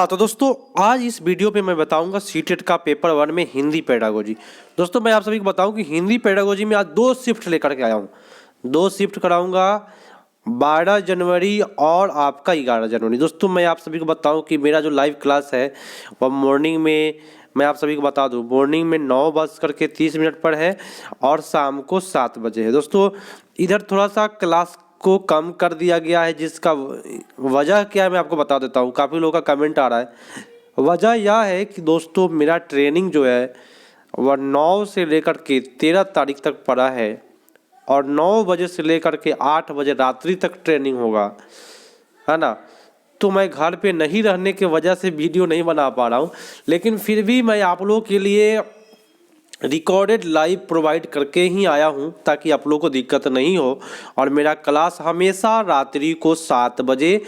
हाँ तो दोस्तों आज इस वीडियो पे मैं बताऊंगा सीटेट का पेपर 1 में हिंदी पेडागोजी। दोस्तों मैं आप सभी को बताऊं कि हिंदी पेडागोजी में आज 2 शिफ्ट लेकर के आया हूँ। 2 शिफ्ट कराऊंगा 12 जनवरी और आपका 11 जनवरी। दोस्तों मैं आप सभी को बताऊं कि मेरा जो लाइव क्लास है वह मॉर्निंग में, मैं आप सभी को बता दूं, मॉर्निंग में 9:30 पर है और शाम को 7 बजे है। दोस्तों इधर थोड़ा सा क्लास को कम कर दिया गया है, जिसका वजह क्या है मैं आपको बता देता हूँ। काफ़ी लोगों का कमेंट आ रहा है। वजह यह है कि दोस्तों मेरा ट्रेनिंग जो है वह 9 से लेकर के 13 तारीख तक पड़ा है और 9 बजे से लेकर के 8 बजे रात्रि तक ट्रेनिंग होगा, है ना। तो मैं घर पे नहीं रहने की वजह से वीडियो नहीं बना पा रहा हूँ, लेकिन फिर भी मैं आप लोगों के लिए रिकॉर्डेड लाइव प्रोवाइड करके ही आया हूं ताकि आप लोगों को दिक्कत नहीं हो। और मेरा क्लास हमेशा रात्रि को 7 बजे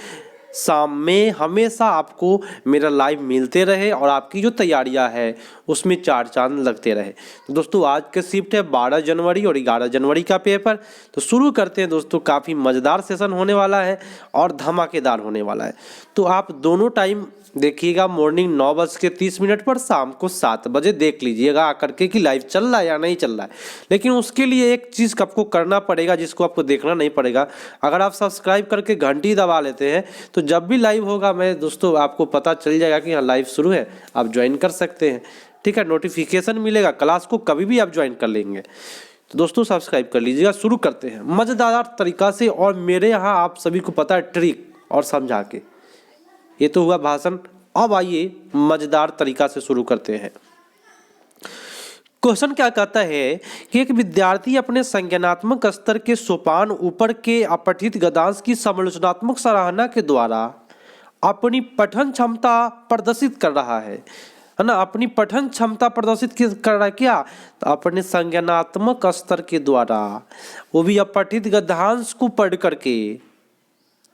शाम में हमेशा आपको मेरा लाइव मिलते रहे और आपकी जो तैयारियां है उसमें 4 चांद लगते रहे। तो दोस्तों आज के शिफ्ट है 12 जनवरी और 11 जनवरी का पेपर। तो शुरू करते हैं दोस्तों। काफ़ी मज़ेदार सेशन होने वाला है और धमाकेदार होने वाला है। तो आप दोनों टाइम देखिएगा, मॉर्निंग 9:30 पर, शाम को 7 बजे देख लीजिएगा आकर के कि लाइव चल रहा है या नहीं चल रहा है। लेकिन उसके लिए एक चीज़ आपको करना पड़ेगा जिसको आपको देखना नहीं पड़ेगा। अगर आप सब्सक्राइब करके घंटी दबा लेते हैं तो जब भी लाइव होगा मैं दोस्तों आपको पता चल जाएगा कि हाँ लाइव शुरू है, आप ज्वाइन कर सकते हैं। ठीक है, नोटिफिकेशन मिलेगा, क्लास को कभी भी आप ज्वाइन कर लेंगे। तो दोस्तों सब्सक्राइब कर लीजिएगा। शुरू करते हैं मज़ेदार तरीका से और मेरे यहाँ आप सभी को पता है ट्रिक और समझा के। ये तो हुआ भाषण, अब आइए मजेदार तरीका से शुरू करते हैं। क्वेश्चन क्या कहता है कि एक विद्यार्थी अपने संज्ञानात्मक स्तर के सोपान ऊपर के अपठित गद्यांश की समालोचनात्मक सराहना के द्वारा अपनी पठन क्षमता प्रदर्शित कर रहा है ना। अपनी पठन क्षमता प्रदर्शित कर रहा है क्या? तो अपने संज्ञानात्मक स्तर के द्वारा, वो भी अपठित गद्यांश को पढ़ करके।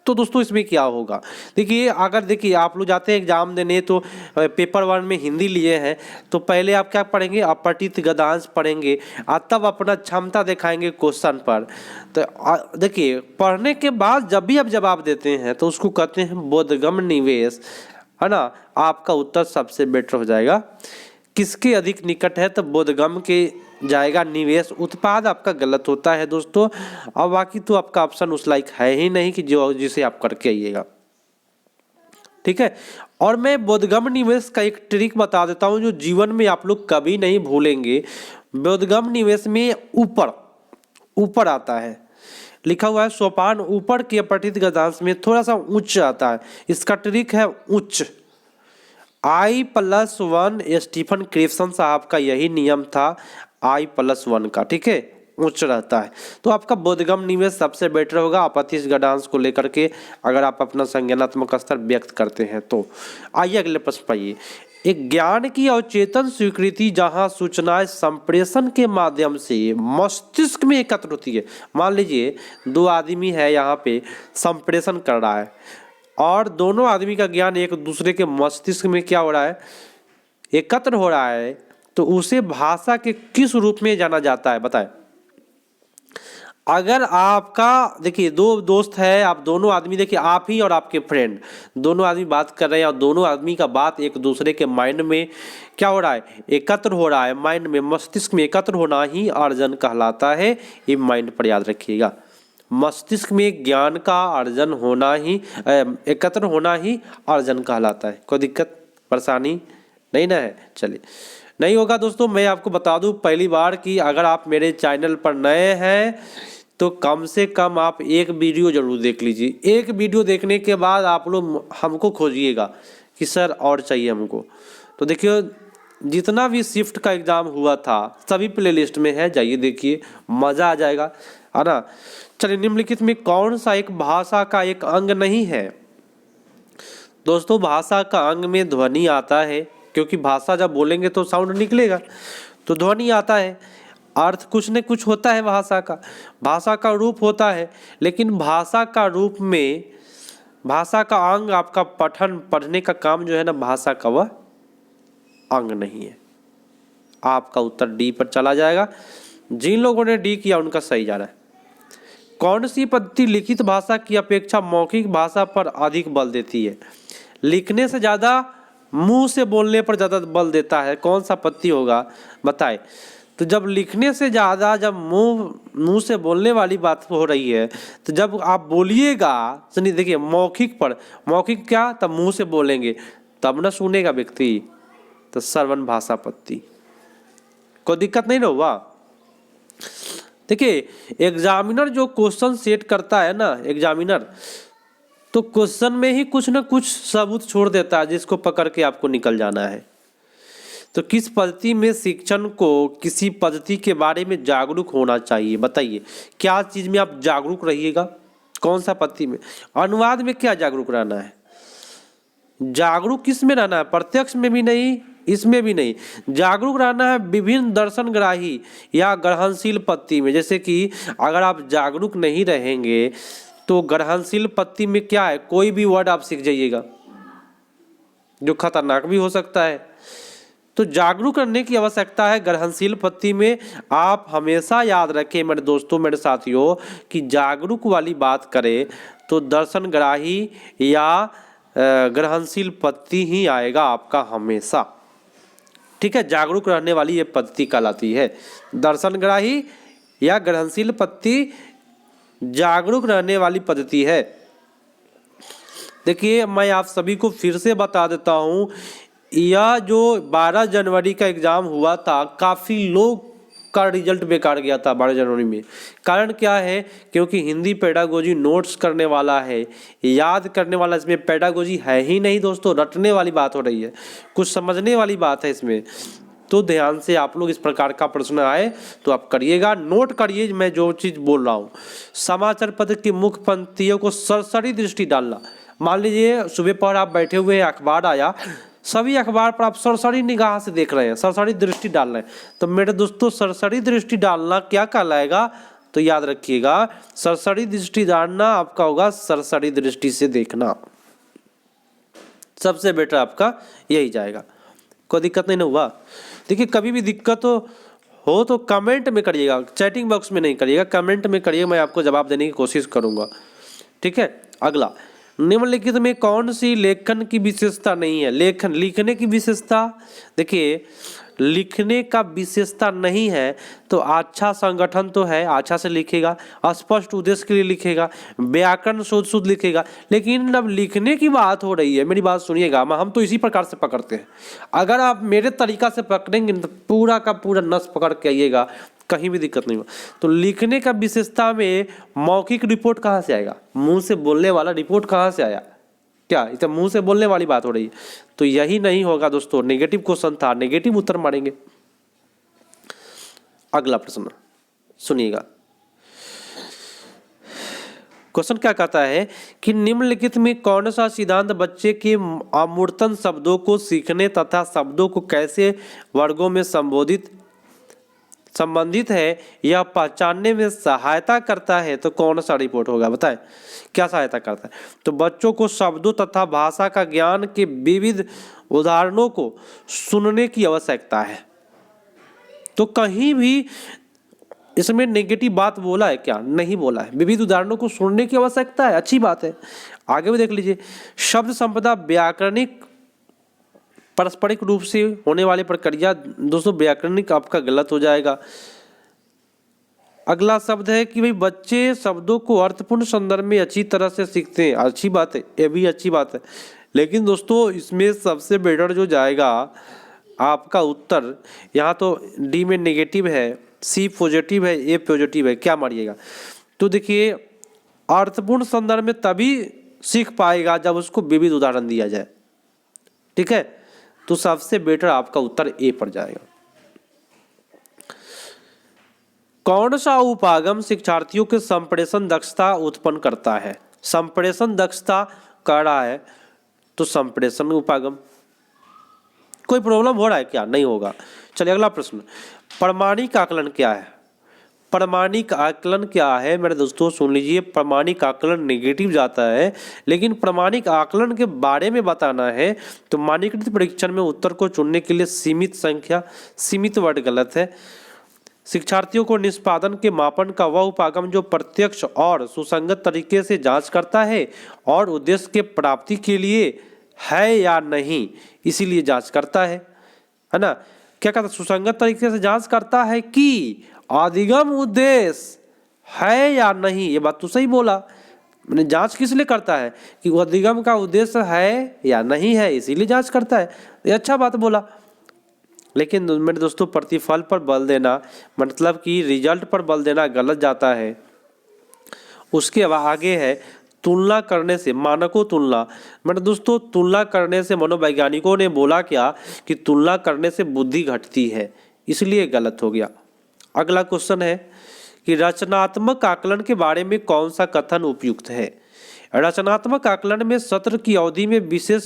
तो दोस्तों इसमें क्या होगा, देखिए अगर देखिए आप लोग जाते हैं एग्जाम देने तो पेपर 1 में हिंदी लिए हैं तो पहले आप क्या पढ़ेंगे, अपठित गद्यांश पढ़ेंगे और तब अपना क्षमता दिखाएंगे क्वेश्चन पर। तो देखिए पढ़ने के बाद जब भी आप जवाब देते हैं तो उसको कहते हैं बोधगम्य निवेश, है ना। आपका उत्तर सबसे बेटर हो जाएगा। किसके अधिक निकट है तो बोधगम्य के जाएगा। निवेश उत्पाद आपका गलत होता है दोस्तों। और बाकी तो आपका ऑप्शन उस लाइक है ही नहीं कि जो जिसे आप करके आइएगा। ठीक है, और मैं बोधगम्य निवेश का एक ट्रिक बता देता हूं जो जीवन में आप लोग कभी नहीं भूलेंगे। बोधगम्य निवेश में ऊपर ऊपर आता है, लिखा हुआ है सोपान ऊपर के अपठित गद्यांश में थोड़ा सा उच्च आता है। इसका ट्रिक है उच्च। I+1 स्टीफन क्रेफसन साहब का यही नियम था, I+1 का। ठीक है, उच्च रहता है तो आपका बोधगम्य निवेश सबसे बेटर होगा अपठित गद्यांश को लेकर के, अगर आप अपना संज्ञानात्मक स्तर व्यक्त करते हैं तो। आइए अगले प्रश्न पाइए। एक ज्ञान की अवचेतन स्वीकृति जहां सूचनाएं संप्रेषण के माध्यम से मस्तिष्क में एकत्र होती है। मान लीजिए 2 आदमी है यहाँ पे, संप्रेषण कर रहा है और दोनों आदमी का ज्ञान एक दूसरे के मस्तिष्क में क्या हो रहा है, एकत्र हो रहा है। तो उसे भाषा के किस रूप में जाना जाता है बताएं। अगर आपका देखिए 2 दोस्त है, आप दोनों आदमी देखिए आप ही और आपके फ्रेंड दोनों आदमी बात कर रहे हैं और दोनों आदमी का बात एक दूसरे के माइंड में क्या हो रहा है, एकत्र हो रहा है। माइंड में, मस्तिष्क में एकत्र होना ही अर्जन कहलाता है। ये माइंड पर याद रखिएगा। मस्तिष्क में ज्ञान का अर्जन होना ही, एकत्र होना ही अर्जन कहलाता है। कोई दिक्कत परेशानी नहीं ना है? चलिए, नहीं होगा दोस्तों। मैं आपको बता दूं पहली बार कि अगर आप मेरे चैनल पर नए हैं तो कम से कम आप एक वीडियो जरूर देख लीजिए। एक वीडियो देखने के बाद आप लोग हमको खोजिएगा कि सर और चाहिए हमको। तो देखिए जितना भी शिफ्ट का एग्ज़ाम हुआ था सभी प्लेलिस्ट में है, जाइए देखिए, मज़ा आ जाएगा, है ना। चलिए, निम्नलिखित में कौन सा एक भाषा का एक अंग नहीं है? दोस्तों भाषा का अंग में ध्वनि आता है, क्योंकि भाषा जब बोलेंगे तो साउंड निकलेगा, तो ध्वनि आता है। अर्थ कुछ न कुछ होता है भाषा का रूप होता है। लेकिन भाषा का रूप में भाषा का अंग आपका पढ़ने का काम जो है ना, भाषा का वह अंग नहीं है। आपका उत्तर डी पर चला जाएगा। जिन लोगों ने डी किया उनका सही जा रहा है। कौन सी पद्धति लिखित भाषा की अपेक्षा मौखिक भाषा पर अधिक बल देती है? लिखने से ज़्यादा मुंह से बोलने पर ज़्यादा बल देता है, कौन सा पत्ती होगा बताए। तो जब लिखने से ज़्यादा जब मुंह से बोलने वाली बात हो रही है, तो जब आप बोलिएगा, सुनिए देखिए, मौखिक क्या, तब मुंह से बोलेंगे तब ना सुनेगा व्यक्ति, तो श्रवण भाषा पत्ती। कोई दिक्कत नहीं ना हुआ। देखिए एग्जामिनर जो क्वेश्चन सेट करता है ना, एग्जामिनर, तो क्वेश्चन में ही कुछ ना कुछ सबूत छोड़ देता है जिसको पकड़ के आपको निकल जाना है। तो किस पद्धति में शिक्षण को किसी पद्धति के बारे में जागरूक होना चाहिए, बताइए क्या चीज में आप जागरूक रहिएगा, कौन सा पद्धति में। अनुवाद में क्या जागरूक रहना है, जागरूक किस में रहना है, प्रत्यक्ष में भी नहीं, इसमें भी नहीं। जागरूक रहना है विभिन्न दर्शनग्राही या ग्रहणशील पद्धति में। जैसे कि अगर आप जागरूक नहीं रहेंगे तो ग्रहणशील पद्धति में क्या है, कोई भी वर्ड आप सीख जाइएगा जो खतरनाक भी हो सकता है। तो जागरूक करने की आवश्यकता है ग्रहणशील पद्धति में। आप हमेशा याद रखें मेरे दोस्तों, मेरे साथियों, कि जागरूक वाली बात करें तो दर्शनग्राही या ग्रहणशील पद्धति ही आएगा आपका हमेशा। ठीक है, जागरूक रहने वाली ये पद्धति कहलाती है। दर्शनग्राही या ग्रहणशील पद्धति जागरूक रहने वाली पद्धति है। देखिए मैं आप सभी को फिर से बता देता हूं, यह जो 12 जनवरी का एग्जाम हुआ था, काफ़ी लोग का रिजल्ट बेकार गया था 12 जनवरी में। कारण क्या है, क्योंकि हिंदी पेडागोजी नोट्स करने वाला है, याद करने वाला, इसमें पेडागोजी है ही नहीं दोस्तों, रटने वाली बात हो रही है, कुछ समझने वाली बात है इसमें। तो ध्यान से आप लोग इस प्रकार का प्रश्न आए तो आप करिएगा, नोट करिए मैं जो चीज़ बोल रहा हूँ। समाचार पत्र की मुख्य पंक्तियों को सरसरी दृष्टि डालना। मान लीजिए सुबह पर आप बैठे हुए हैं, अखबार आया, सभी अखबार पर आप सरसरी निगाह से देख रहे हैं, सरसरी दृष्टि डाल रहे हैं, तो मेरे दोस्तों सरसरी दृष्टि डालना क्या कहलाएगा, तो याद रखिएगा सरसरी दृष्टि डालना आपका होगा सरसरी दृष्टि से देखना। सबसे बेटर आपका यही जाएगा। कोई दिक्कत नहीं ना हुआ। देखिए कभी भी दिक्कत हो तो कमेंट में करिएगा, चैटिंग बॉक्स में नहीं करिएगा, कमेंट में करिएगा, मैं आपको जवाब देने की कोशिश करूंगा। ठीक है, अगला, निम्नलिखित में कौन सी लेखन की विशेषता नहीं है। लिखने की विशेषता, देखिए लिखने का विशेषता नहीं है तो अच्छा संगठन तो है, अच्छा से लिखेगा, स्पष्ट उद्देश्य के लिए लिखेगा, व्याकरण शुद्ध लिखेगा। लेकिन अब लिखने की बात हो रही है, मेरी बात सुनिएगा, हम तो इसी प्रकार से पकड़ते हैं। अगर आप मेरे तरीका से पकड़ेंगे तो पूरा का पूरा नस पकड़ के आइएगा, कहीं भी दिक्कत नहीं हो। तो लिखने का विशेषता में मौखिक रिपोर्ट कहाँ से आएगा, मुंह से बोलने वाला रिपोर्ट कहाँ से आया, क्या इसे मुंह से बोलने वाली बात हो रही है, तो यही नहीं होगा दोस्तों। नेगेटिव क्वेश्चन था, नेगेटिव उत्तर मारेंगे। अगला प्रश्न सुनिएगा, क्वेश्चन क्या कहता है कि निम्नलिखित में कौन सा सिद्धांत बच्चे के अमूर्तन शब्दों को सीखने तथा शब्दों को कैसे वर्गों में संबंधित है यह पहचानने में सहायता करता है। तो कौन सा रिपोर्ट होगा बताएं, क्या सहायता करता है। तो बच्चों को शब्दों तथा भाषा का ज्ञान के विविध उदाहरणों को सुनने की आवश्यकता है। तो कहीं भी इसमें नेगेटिव बात बोला है क्या, नहीं बोला है। विविध उदाहरणों को सुनने की आवश्यकता है, अच्छी बात है। आगे भी देख लीजिए, शब्द संपदा व्याकरणिक पारस्परिक रूप से होने वाली प्रक्रिया। दोस्तों व्याकरणिक आपका गलत हो जाएगा। अगला शब्द है कि भाई बच्चे शब्दों को अर्थपूर्ण संदर्भ में अच्छी तरह से सीखते हैं, अच्छी बात है, ये भी अच्छी बात है। लेकिन दोस्तों इसमें सबसे बेटर जो जाएगा आपका उत्तर, यहाँ तो डी में नेगेटिव है, सी पॉजिटिव है, ए पॉजिटिव है, क्या मारिएगा। तो देखिए अर्थपूर्ण संदर्भ में तभी सीख पाएगा जब उसको विविध उदाहरण दिया जाए। ठीक है, तो सबसे बेटर आपका उत्तर ए पर जाएगा। कौन सा उपागम शिक्षार्थियों के संप्रेषण दक्षता उत्पन्न करता है। संप्रेषण दक्षता कर रहा है तो संप्रेषण उपागम। कोई प्रॉब्लम हो रहा है क्या, नहीं होगा। चलिए अगला प्रश्न, प्रामाणिक आकलन क्या है। प्रामाणिक आकलन क्या है मेरे दोस्तों, सुन लीजिए। प्रामाणिक आकलन नेगेटिव जाता है, लेकिन प्रामाणिक आकलन के बारे में बताना है तो मानकीकृत परीक्षण में उत्तर को चुनने के लिए सीमित संख्या, सीमित वर्ड गलत है। शिक्षार्थियों को निष्पादन के मापन का वह उपागम जो प्रत्यक्ष और सुसंगत तरीके से जांच करता है और उद्देश्य के प्राप्ति के लिए है या नहीं, इसीलिए जांच करता है ना। क्या कहता है, सुसंगत तरीके से जांच करता है कि अधिगम उद्देश्य है या नहीं। ये बात तो सही बोला, मैंने जांच किस लिए करता है कि वो अधिगम का उद्देश्य है या नहीं है, इसीलिए जांच करता है। ये अच्छा बात बोला। लेकिन मेरे दोस्तों प्रतिफल पर बल देना, मतलब कि रिजल्ट पर बल देना गलत जाता है। उसके आगे है तुलना करने से, मानकों तुलना। मेरे दोस्तों तुलना करने से मनोवैज्ञानिकों ने बोला क्या कि तुलना करने से बुद्धि घटती है, इसलिए गलत हो गया। अगला क्वेश्चन है कि रचनात्मक आकलन के बारे में कौन सा कथन उपयुक्त है। रचनात्मक आकलन में सत्र की अवधि में विशेष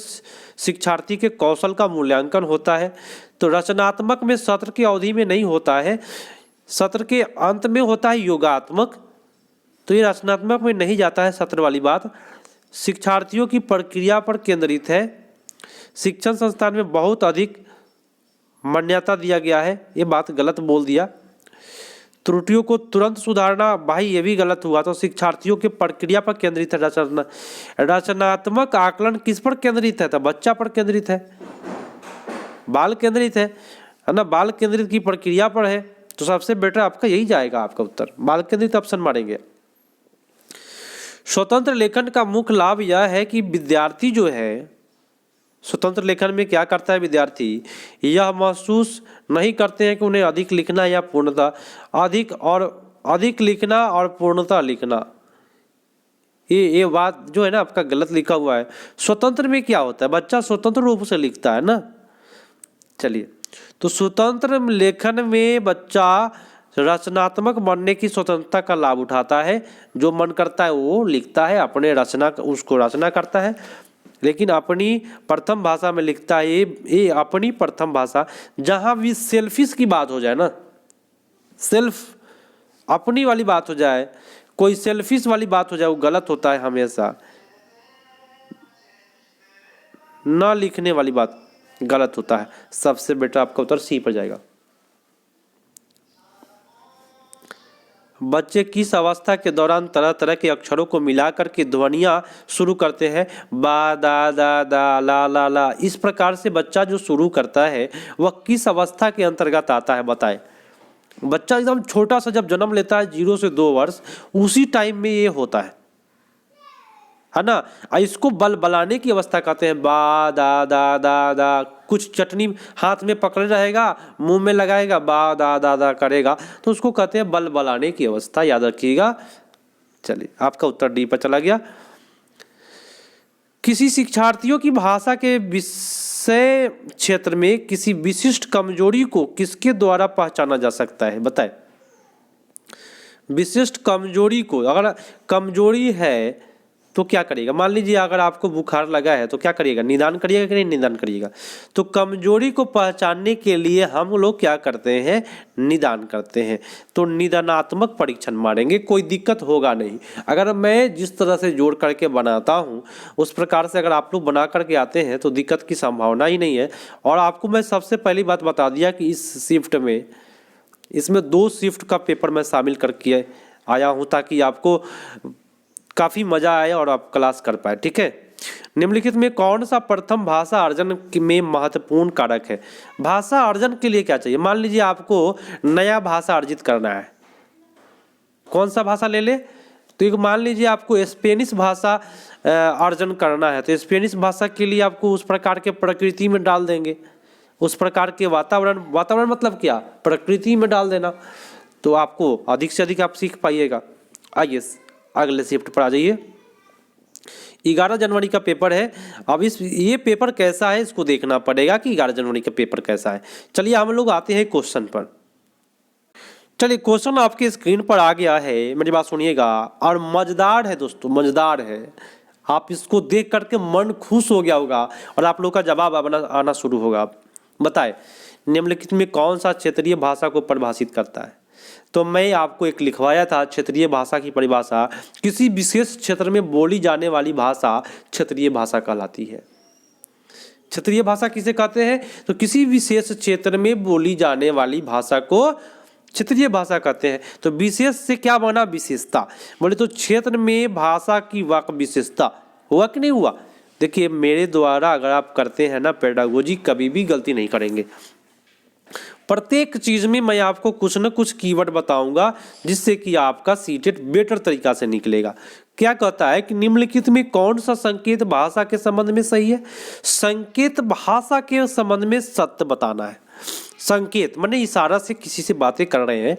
शिक्षार्थी के कौशल का मूल्यांकन होता है। तो रचनात्मक में सत्र की अवधि में नहीं होता है, सत्र के अंत में होता है योगात्मक। तो ये रचनात्मक में नहीं जाता है सत्र वाली बात। शिक्षार्थियों की प्रक्रिया पर केंद्रित है। शिक्षण संस्थान में बहुत अधिक मान्यता दिया गया है, ये बात गलत बोल दिया। त्रुटियों को तुरंत सुधारना, भाई ये भी गलत हुआ। तो शिक्षार्थियों के प्रक्रिया पर केंद्रित है रचनात्मक आकलन किस पर केंद्रित है, तो बच्चा पर केंद्रित है, बाल केंद्रित है ना। बाल केंद्रित की प्रक्रिया पर है, तो सबसे बेटर आपका यही जाएगा, आपका उत्तर बाल केंद्रित ऑप्शन मारेंगे। स्वतंत्र लेखन का मुख्य लाभ यह है कि विद्यार्थी जो है, स्वतंत्र लेखन में क्या करता है विद्यार्थी, यह महसूस नहीं करते हैं कि उन्हें अधिक लिखना या पूर्णता, अधिक लिखना और पूर्णता लिखना, ये बात जो है ना आपका गलत लिखा हुआ है। स्वतंत्र में क्या होता है, बच्चा स्वतंत्र रूप से लिखता है ना। चलिए, तो स्वतंत्र लेखन में बच्चा रचनात्मक बनने की स्वतंत्रता का लाभ उठाता है। जो मन करता है वो लिखता है, अपने उसको रचना करता है, लेकिन अपनी प्रथम भाषा में लिखता है। ये अपनी प्रथम भाषा, जहाँ भी सेल्फिश की बात हो जाए ना, सेल्फ अपनी वाली बात हो जाए, कोई सेल्फिश वाली बात हो जाए, वो गलत होता है हमेशा। न लिखने वाली बात गलत होता है। सबसे बेटर आपका उत्तर सी पर जाएगा। बच्चे किस अवस्था के दौरान तरह तरह के अक्षरों को मिलाकर के ध्वनियाँ शुरू करते हैं, बा दा दा दा ला ला ला, इस प्रकार से बच्चा जो शुरू करता है वह किस अवस्था के अंतर्गत आता है, बताएं। बच्चा एकदम छोटा सा जब जन्म लेता है 0 से 2 वर्ष, उसी टाइम में ये होता है ना। इसको बल बलाने की अवस्था कहते हैं, बा दा दा दा दा। कुछ चटनी हाथ में पकड़े रहेगा, मुंह में लगाएगा, बा दा दा दा करेगा, तो उसको कहते हैं बल बलाने की अवस्था, याद रखिएगा। चलिए, आपका उत्तर डी पर चला गया। किसी शिक्षार्थियों की भाषा के विषय क्षेत्र में किसी विशिष्ट कमजोरी को किसके द्वारा पहचाना जा सकता है, बताएं। विशिष्ट कमजोरी को, अगर कमजोरी है तो क्या करिएगा। मान लीजिए अगर आपको बुखार लगा है तो क्या करिएगा, निदान करिएगा कि नहीं निदान करिएगा। तो कमजोरी को पहचानने के लिए हम लोग क्या करते हैं, निदान करते हैं। तो निदानात्मक परीक्षण मारेंगे, कोई दिक्कत होगा नहीं। अगर मैं जिस तरह से जोड़ करके बनाता हूँ उस प्रकार से अगर आप लोग बना करके आते हैं तो दिक्कत की संभावना ही नहीं है। और आपको मैं सबसे पहली बात बता दिया कि इस शिफ्ट में, इसमें 2 शिफ्ट का पेपर मैं शामिल करके आया हूँ ताकि आपको काफ़ी मज़ा आए और आप क्लास कर पाए, ठीक है। निम्नलिखित में कौन सा प्रथम भाषा अर्जन में महत्वपूर्ण कारक है। भाषा अर्जन के लिए क्या चाहिए, मान लीजिए आपको नया भाषा अर्जित करना है, कौन सा भाषा ले ले। तो एक मान लीजिए आपको स्पेनिश भाषा अर्जन करना है, तो स्पेनिश भाषा के लिए आपको उस प्रकार के प्रकृति में डाल देंगे, उस प्रकार के वातावरण मतलब क्या, प्रकृति में डाल देना, तो आपको अधिक से अधिक आप सीख पाइएगा। आइए अगले शिफ्ट पर आ जाइए। 11 जनवरी का पेपर है। अब ये पेपर कैसा है इसको देखना पड़ेगा कि 11 जनवरी का पेपर कैसा है। चलिए हम लोग आते हैं क्वेश्चन पर। चलिए, क्वेश्चन आपके स्क्रीन पर आ गया है, मेरी बात सुनिएगा। और मज़ेदार है दोस्तों, मज़ेदार है। आप इसको देख करके मन खुश हो गया होगा और आप लोग का जवाब आना शुरू होगा। बताए, निम्नलिखित में कौन सा क्षेत्रीय भाषा को परिभाषित करता है। तो मैं आपको एक लिखवाया था क्षेत्रीय भाषा की परिभाषा, किसी विशेष क्षेत्र में बोली जाने वाली भाषा क्षेत्रीय भाषा कहलाती है। क्षेत्रीय भाषा किसे कहते हैं, तो किसी विशेष क्षेत्र में बोली जाने वाली भाषा को क्षेत्रीय भाषा कहते हैं। तो विशेष से क्या बना, विशेषता। बोले तो क्षेत्र में भाषा की वाक विशेषता, हुआ कि नहीं हुआ। देखिए मेरे द्वारा अगर आप करते हैं ना पेडागोजी, कभी भी गलती नहीं करेंगे। प्रत्येक चीज में मैं आपको कुछ न कुछ कीवर्ड बताऊंगा जिससे कि आपका सीटेट बेटर तरीका से निकलेगा। क्या कहता है कि निम्नलिखित में कौन सा संकेत भाषा के संबंध में सही है? संकेत भाषा के संबंध में सत्य बताना है। संकेत माने इशारा से किसी से बातें कर रहे हैं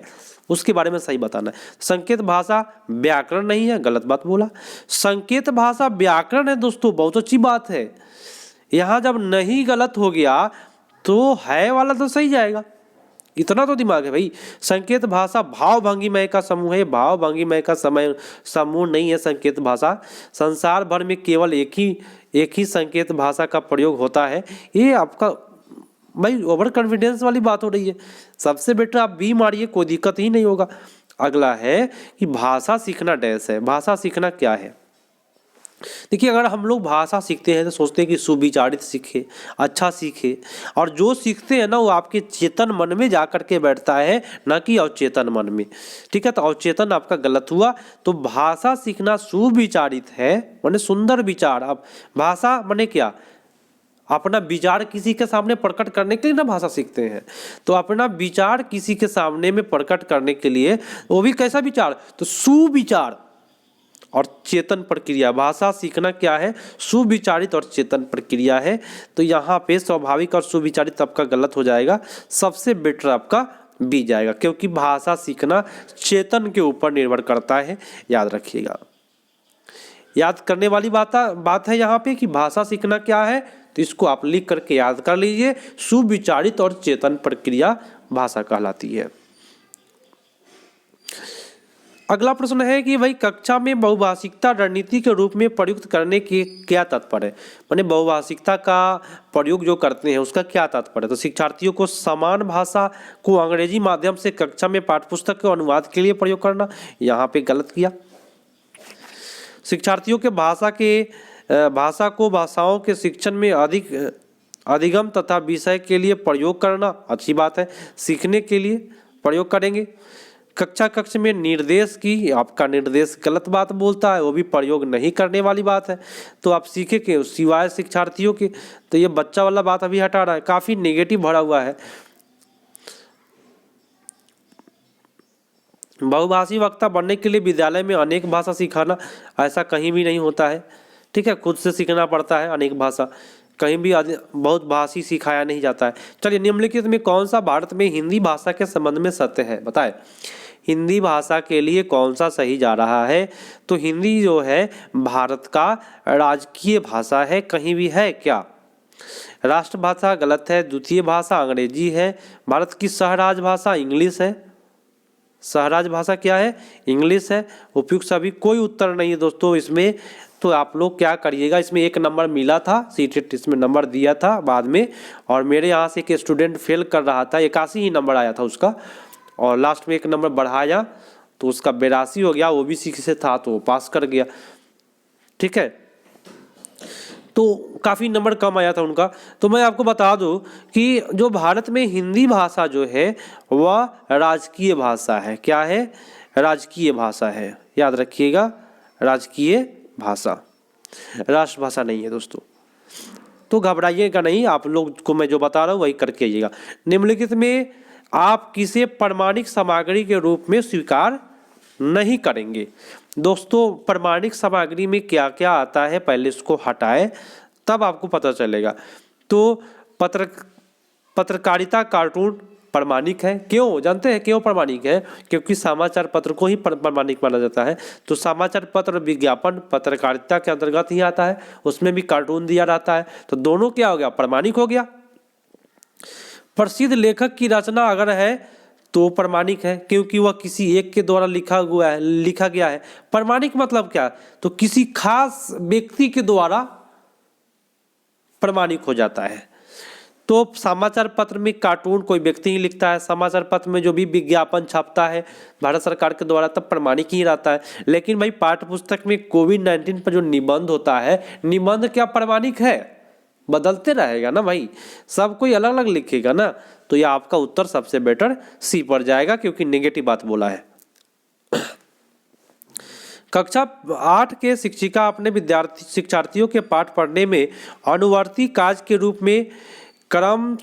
उसके बारे में सही बताना है। संकेत भाषा व्याकरण नहीं है, गलत बात बोला। संकेत भाषा व्याकरण है दोस्तों, बहुत अच्छी बात है। यहां जब नहीं गलत हो गया तो है वाला तो सही जाएगा, इतना तो दिमाग है भाई। संकेत भाषा भाव भंगिमय का समूह है, भाव भंगिमय का समय समूह नहीं है संकेत भाषा। संसार भर में केवल एक ही संकेत भाषा का प्रयोग होता है। ये आपका भाई ओवर कॉन्फिडेंस वाली बात हो रही है। सबसे बेटर आप बी मारिए, कोई दिक्कत ही नहीं होगा। अगला है कि भाषा सीखना डैश है। भाषा सीखना क्या है? देखिए अगर हम लोग भाषा सीखते हैं तो सोचते हैं कि सुविचारित सीखे, अच्छा सीखे, और जो सीखते हैं ना वो आपके चेतन मन में जा कर के बैठता है, ना कि अवचेतन मन में। ठीक है, तो अवचेतन आपका गलत हुआ। तो भाषा सीखना सुविचारित है माने सुंदर विचार। अब भाषा माने क्या? अपना विचार किसी के सामने प्रकट करने के लिए ना भाषा सीखते हैं। तो अपना विचार किसी के सामने में प्रकट करने के लिए, वो भी कैसा विचार? तो सुविचार और चेतन प्रक्रिया। भाषा सीखना क्या है? सुविचारित और चेतन प्रक्रिया है। तो यहाँ पे स्वाभाविक और सुविचारित आपका गलत हो जाएगा, सबसे बेटर आपका बी जाएगा, क्योंकि भाषा सीखना चेतन के ऊपर निर्भर करता है, याद रखिएगा। याद करने वाली बात है यहाँ पे कि भाषा सीखना क्या है, तो इसको आप लिख करके याद कर लीजिए। सुविचारित और चेतन प्रक्रिया भाषा कहलाती है। अगला प्रश्न है कि भाई कक्षा में बहुभाषिकता रणनीति के रूप में प्रयुक्त करने के क्या तात्पर्य है? माने बहुभाषिकता का प्रयोग जो करते हैं उसका क्या तात्पर्य है? तो शिक्षार्थियों को समान भाषा को अंग्रेजी माध्यम से कक्षा में पाठ्यपुस्तक के अनुवाद के लिए प्रयोग करना, यहाँ पे गलत किया। शिक्षार्थियों के भाषा को भाषाओं के शिक्षण में अधिगम तथा विषय के लिए प्रयोग करना, अच्छी बात है, सीखने के लिए प्रयोग करेंगे। कक्ष में निर्देश की, आपका निर्देश गलत बात बोलता है, वो भी प्रयोग नहीं करने वाली बात है। तो आप सीखे के सिवाय शिक्षार्थियों के, तो ये बच्चा वाला बात अभी हटा रहा है, काफी नेगेटिव भरा हुआ है। बहुभाषी वक्ता बनने के लिए विद्यालय में अनेक भाषा सिखाना, ऐसा कहीं भी नहीं होता है। ठीक है, खुद से सीखना पड़ता है अनेक भाषा, कहीं भी बहुत भाषी सिखाया नहीं जाता है। चलिए निम्नलिखित में कौन सा भारत में हिंदी भाषा के संबंध में सत्य है, बताएं। हिंदी भाषा के लिए कौन सा सही जा रहा है? तो हिंदी जो है भारत का राजकीय भाषा है, कहीं भी है क्या? राष्ट्रभाषा गलत है, द्वितीय भाषा अंग्रेजी है, भारत की सहराज भाषा इंग्लिश है। सहराज भाषा क्या है? इंग्लिश है। उपयुक्त सभी, कोई उत्तर नहीं है दोस्तों इसमें। तो आप लोग क्या करिएगा, इसमें 1 नंबर मिला था, सीटेट इसमें नंबर दिया था बाद में, और मेरे यहाँ से एक स्टूडेंट फेल कर रहा था, 81 ही नंबर आया था उसका, और लास्ट में 1 नंबर बढ़ाया तो उसका 82 हो गया, ओबीसी से था तो वो पास कर गया। ठीक है, तो काफ़ी नंबर कम आया था उनका। तो मैं आपको बता दूं कि जो भारत में हिंदी भाषा जो है वह राजकीय भाषा है। क्या है? राजकीय भाषा है, याद रखिएगा, राजकीय भाषा, राष्ट्रभाषा नहीं है दोस्तों। तो घबराइएगा नहीं, आप लोग को मैं जो बता रहा हूँ वही करके आइएगा। निम्नलिखित में आप किसे प्रमाणिक सामग्री के रूप में स्वीकार नहीं करेंगे? दोस्तों प्रमाणिक सामग्री में क्या क्या आता है, पहले इसको हटाएं तब आपको पता चलेगा। तो पत्रकारिता कार्टून प्रमाणिक है। क्यों जानते हैं क्यों प्रमाणिक है? क्योंकि समाचार पत्र को ही प्रमाणिक माना जाता है। तो समाचार पत्र विज्ञापन पत्रकारिता के अंतर्गत ही आता है, उसमें भी कार्टून दिया रहता है, तो दोनों क्या हो गया? प्रमाणिक हो गया। प्रसिद्ध लेखक की रचना अगर है तो प्रमाणिक है, क्योंकि वह किसी एक के द्वारा लिखा गया है। प्रमाणिक मतलब क्या? तो किसी खास व्यक्ति के द्वारा प्रमाणिक हो जाता है। तो समाचार पत्र में कार्टून कोई व्यक्ति ही लिखता है, समाचार पत्र में जो भी विज्ञापन छपता है भारत सरकार के द्वारा तब प्रमाणिक ही रहता है। लेकिन भाई पाठ्य पुस्तक में कोविड-19 पर जो निबंध होता है, निबंध क्या प्रमाणिक है? बदलते रहेगा ना भाई, सब कोई अलग अलग लिखेगा ना। तो यह आपका उत्तर सबसे बेटर सी पर जाएगा, क्योंकि नेगेटिव बात बोला है। कक्षा 8 के शिक्षिका अपने शिक्षार्थियों के पाठ पढ़ने में अनुवर्ती कार्य के रूप में क्रम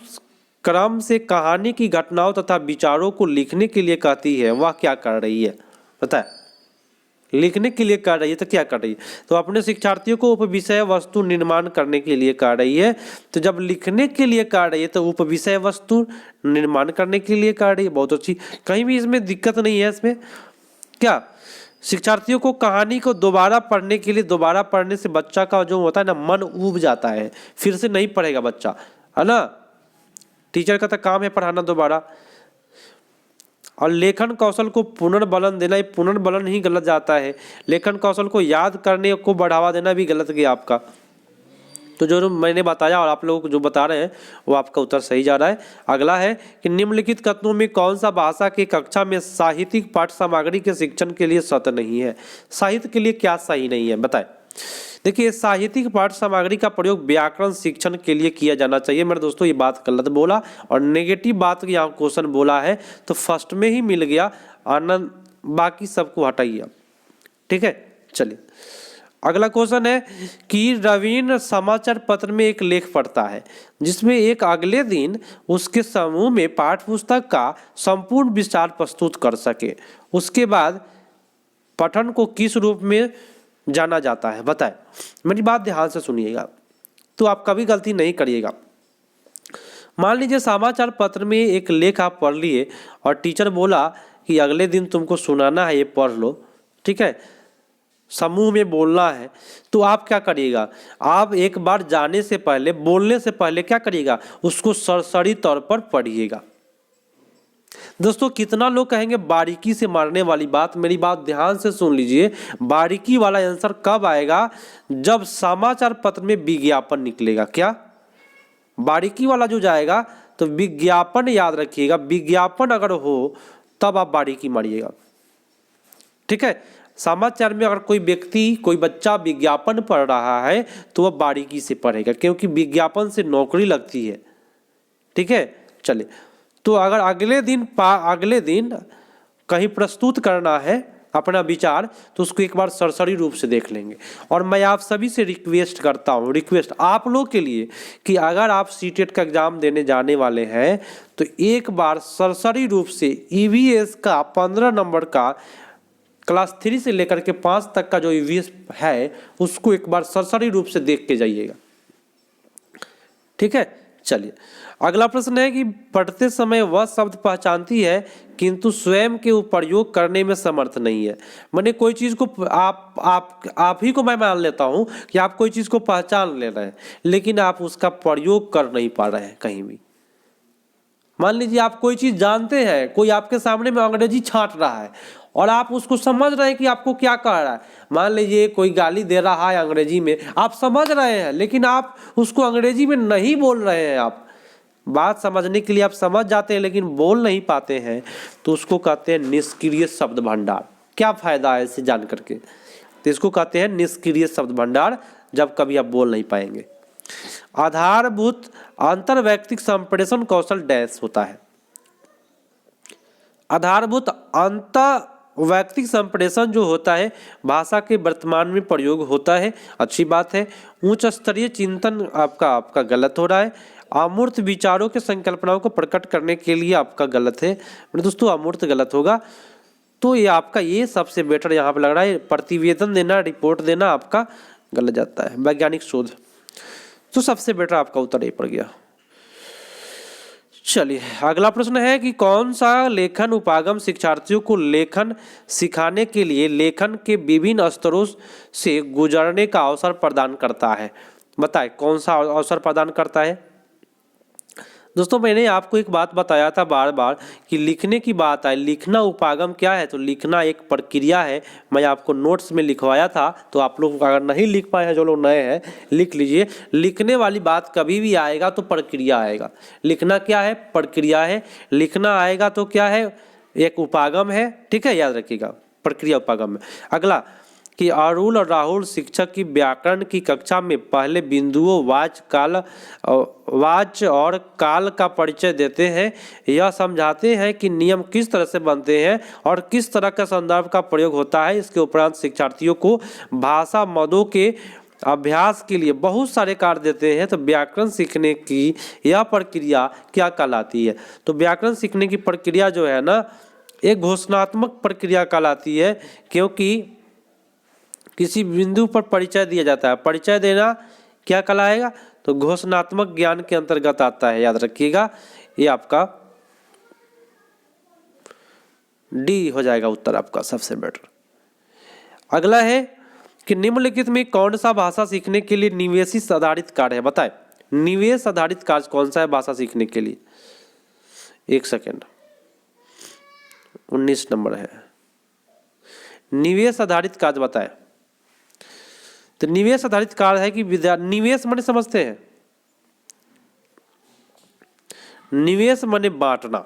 क्रम से कहानी की घटनाओं तथा विचारों को लिखने के लिए कहती है। वह क्या कर रही है? पता है, लिखने के लिए कर रही है तो क्या कर रही है? तो अपने शिक्षार्थियों को उपविषय वस्तु निर्माण करने के लिए कर रही है। तो जब लिखने के लिए कर रही है तो उपविषय वस्तु निर्माण करने के लिए कर रही है। बहुत अच्छी, कहीं भी इसमें दिक्कत नहीं है। इसमें क्या, शिक्षार्थियों को कहानी को दोबारा पढ़ने के लिए, दोबारा पढ़ने से बच्चा का जो होता है ना, मन ऊब जाता है, फिर से नहीं पढ़ेगा बच्चा, है ना। टीचर का तो काम है पढ़ाना दोबारा। और लेखन कौशल को पुनर्बलन देना, ये पुनर्बलन ही गलत जाता है। लेखन कौशल को याद करने को बढ़ावा देना भी गलत गया आपका। तो जो मैंने बताया और आप लोग जो बता रहे हैं वो आपका उत्तर सही जा रहा है। अगला है कि निम्नलिखित कथनों में कौन सा भाषा की कक्षा में साहित्यिक पाठ्य सामग्री के शिक्षण के लिए सत्य नहीं है? साहित्य के लिए क्या सही नहीं है बताएं। देखिए, साहित्यिक पाठ्य सामग्री का प्रयोग व्याकरण शिक्षण के लिए किया जाना चाहिए। मेरे दोस्तों, ये बात गलत बोला और नेगेटिव बात यहाँ क्वेश्चन बोला है तो फर्स्ट में ही मिल गया आनंद, बाकी सबको हटाइए। ठीक है, चलिए अगला क्वेश्चन है कि रवीन समाचार पत्र में एक लेख पढ़ता है जिसमें एक अगले दिन उसके समूह में पाठ्य पुस्तक का संपूर्ण विचार प्रस्तुत कर सके। उसके बाद पठन को किस रूप में जाना जाता है? बताएं। मेरी बात ध्यान से सुनिएगा तो आप कभी गलती नहीं करिएगा। मान लीजिए समाचार पत्र में एक लेख आप पढ़ लिए और टीचर बोला कि अगले दिन तुमको सुनाना है, ये पढ़ लो। ठीक है, समूह में बोलना है, तो आप क्या करिएगा? आप एक बार जाने से पहले, बोलने से पहले क्या करिएगा? उसको सरसरी तौर पर पढ़िएगा। दोस्तों, कितना लोग कहेंगे बारीकी से मारने वाली बात, मेरी बात ध्यान से सुन लीजिए। बारीकी वाला आंसर कब आएगा? जब समाचार पत्र में विज्ञापन निकलेगा। क्या? बारीकी वाला जो जाएगा तो विज्ञापन याद रखिएगा, विज्ञापन अगर हो तब आप बारीकी मारिएगा। ठीक है, समाचार में अगर कोई व्यक्ति, कोई बच्चा विज्ञापन पढ़ रहा है तो वह बारीकी से पढ़ेगा, क्योंकि विज्ञापन से नौकरी लगती है। ठीक है, चलिए, तो अगर अगले दिन कहीं प्रस्तुत करना है अपना विचार तो उसको एक बार सरसरी रूप से देख लेंगे। और मैं आप सभी से रिक्वेस्ट करता हूँ, रिक्वेस्ट आप लोग के लिए, कि अगर आप सीटेट का एग्जाम देने जाने वाले हैं तो एक बार सरसरी रूप से ईवीएस का 15 नंबर का क्लास 3 से लेकर के 5 तक का जो ईवीएस है उसको एक बार सरसरी रूप से देख के जाइएगा। ठीक है, चलिए अगला प्रश्न है कि पढ़ते समय वह शब्द पहचानती है किंतु स्वयं के प्रयोग करने में समर्थ नहीं है। मैंने कोई चीज़ को आप ही को मैं मान लेता हूँ कि आप कोई चीज़ को पहचान ले रहे हैं लेकिन आप उसका प्रयोग कर नहीं पा रहे हैं कहीं भी। मान लीजिए आप कोई चीज़ जानते हैं, कोई आपके सामने में अंग्रेजी छांट रहा है और आप उसको समझ रहे हैं कि आपको क्या कह रहा है। मान लीजिए कोई गाली दे रहा है अंग्रेजी में, आप समझ रहे हैं लेकिन आप उसको अंग्रेजी में नहीं बोल रहे हैं। आप बात समझने के लिए आप समझ जाते हैं लेकिन बोल नहीं पाते हैं, तो उसको कहते हैं निष्क्रिय शब्द भंडार। क्या फायदा है इसे जान करके? तो इसको कहते हैं निष्क्रिय शब्द भंडार, जब कभी आप बोल नहीं पाएंगे। आधारभूत अंतर्वैयक्तिक संप्रेषण कौशल डैश होता है। आधारभूत अंतर्वैयक्तिक संप्रेषण जो होता है भाषा के वर्तमान में प्रयोग होता है, अच्छी बात है। उच्च स्तरीय चिंतन आपका गलत हो रहा है। अमूर्त विचारों के संकल्पनाओं को प्रकट करने के लिए आपका गलत है। मेरे दोस्तों, अमूर्त गलत होगा, तो ये आपका ये सबसे बेटर यहाँ पे लग रहा है। प्रतिवेदन देना, रिपोर्ट देना आपका गलत जाता है। वैज्ञानिक शोध, तो सबसे बेटर आपका उत्तर ये पड़ गया। चलिए अगला प्रश्न है कि कौन सा लेखन उपागम शिक्षार्थियों को लेखन सिखाने के लिए लेखन के विभिन्न स्तरों से गुजरने का अवसर प्रदान करता है? बताएं, कौन सा अवसर प्रदान करता है? दोस्तों, मैंने आपको एक बात बताया था बार बार कि लिखने की बात है। लिखना उपागम क्या है? तो लिखना एक प्रक्रिया है। मैं आपको नोट्स में लिखवाया था, तो आप लोग अगर नहीं लिख पाए हैं, जो लोग नए हैं लिख लीजिए। लिखने वाली बात कभी भी आएगा तो प्रक्रिया आएगा। लिखना क्या है? प्रक्रिया है। लिखना आएगा तो क्या है? एक उपागम है। ठीक है, याद रखिएगा, प्रक्रिया उपागम है। अगला, कि अरुण और राहुल शिक्षक की व्याकरण की कक्षा में पहले बिंदुओं वाच और काल का परिचय देते हैं। यह समझाते हैं कि नियम किस तरह से बनते हैं और किस तरह का संदर्भ का प्रयोग होता है। इसके उपरांत शिक्षार्थियों को भाषा मदों के अभ्यास के लिए बहुत सारे कार्य देते हैं। तो व्याकरण सीखने की यह प्रक्रिया क्या कहलाती है? तो व्याकरण सीखने की प्रक्रिया जो है ना, एक घोषणात्मक प्रक्रिया कहलाती है, क्योंकि किसी बिंदु पर परिचय दिया जाता है। परिचय देना क्या कहलाएगा? तो घोषणात्मक ज्ञान के अंतर्गत आता है, याद रखिएगा। ये आपका डी हो जाएगा उत्तर आपका सबसे बेटर। अगला है कि निम्नलिखित में कौन सा भाषा सीखने के लिए निवेश आधारित कार्य है? बताएं, निवेश आधारित कार्य कौन सा है भाषा सीखने के लिए? एक सेकेंड, 19 नंबर है निवेश आधारित कार्य, बताएं। तो निवेश आधारित कार्य है कि निवेश माने समझते हैं, निवेश माने बांटना,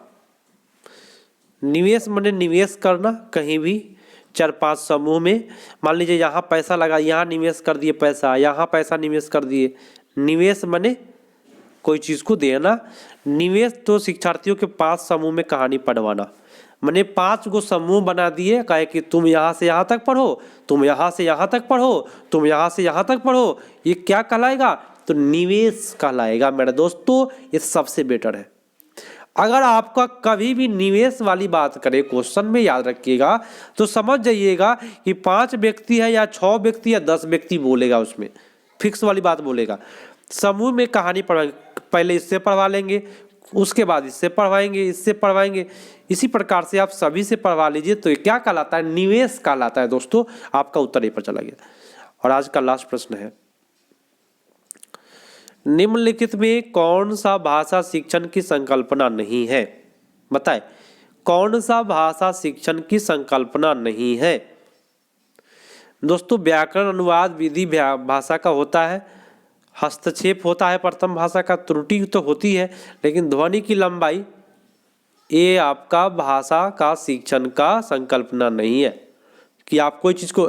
निवेश माने निवेश करना कहीं भी 4-5 समूह में। मान लीजिए यहाँ पैसा लगा, यहाँ निवेश कर दिए पैसा, यहाँ पैसा निवेश कर दिए। निवेश माने कोई चीज़ को देना। निवेश तो शिक्षार्थियों के 5 समूह में कहानी पढ़वाना, मैंने 5 गो समूह बना दिए, कहे कि तुम यहाँ से यहाँ तक पढ़ो, तुम यहाँ से यहाँ तक पढ़ो, तुम यहाँ से यहाँ तक पढ़ो। ये क्या कहलाएगा? तो निवेश कहलाएगा मेरे दोस्तों। ये सबसे बेटर है। अगर आपका कभी भी निवेश वाली बात करे क्वेश्चन में, याद रखिएगा, तो समझ जाइएगा कि 5 व्यक्ति है या 6 व्यक्ति या 10 व्यक्ति बोलेगा, उसमें फिक्स वाली बात बोलेगा। समूह में कहानी पढ़, पहले इससे पढ़वा लेंगे, उसके बाद इससे पढ़वाएंगे, इससे पढ़वाएंगे। इसी प्रकार से आप सभी से पढ़वा लीजिए। तो ये क्या कहलाता है? निवेश कहलाता है दोस्तों। आपका उत्तर ये पर चला गया। और आज का लास्ट प्रश्न है, निम्नलिखित में कौन सा भाषा शिक्षण की संकल्पना नहीं है? बताएं, कौन सा भाषा शिक्षण की संकल्पना नहीं है? दोस्तों, व्याकरण अनुवाद विधि भाषा का होता है, हस्तक्षेप होता है प्रथम भाषा का, त्रुटि तो होती है, लेकिन ध्वनि की लंबाई ये आपका भाषा का शिक्षण का संकल्पना नहीं है कि आप कोई चीज़ को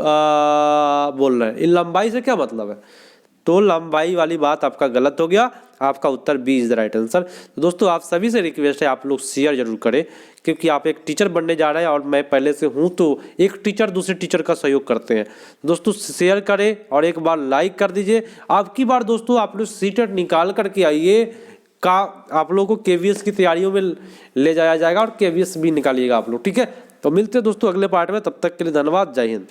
बोल रहे हैं। इन लंबाई से क्या मतलब है? तो लंबाई वाली बात आपका गलत हो गया। आपका उत्तर B is the right answer. तो दोस्तों, आप सभी से रिक्वेस्ट है, आप लोग शेयर जरूर करें, क्योंकि आप एक टीचर बनने जा रहे हैं और मैं पहले से हूं, तो एक टीचर दूसरे टीचर का सहयोग करते हैं। दोस्तों, शेयर करें और एक बार लाइक कर दीजिए। आपकी बार दोस्तों आप लोग सीटेट निकाल करके आइए, का आप लोगों को केवीएस की तैयारियों में ले जाया जाएगा और केवीएस भी निकालिएगा आप लोग, ठीक है? तो मिलते हैं दोस्तों अगले पार्ट में। तब तक के लिए धन्यवाद। जय हिंद।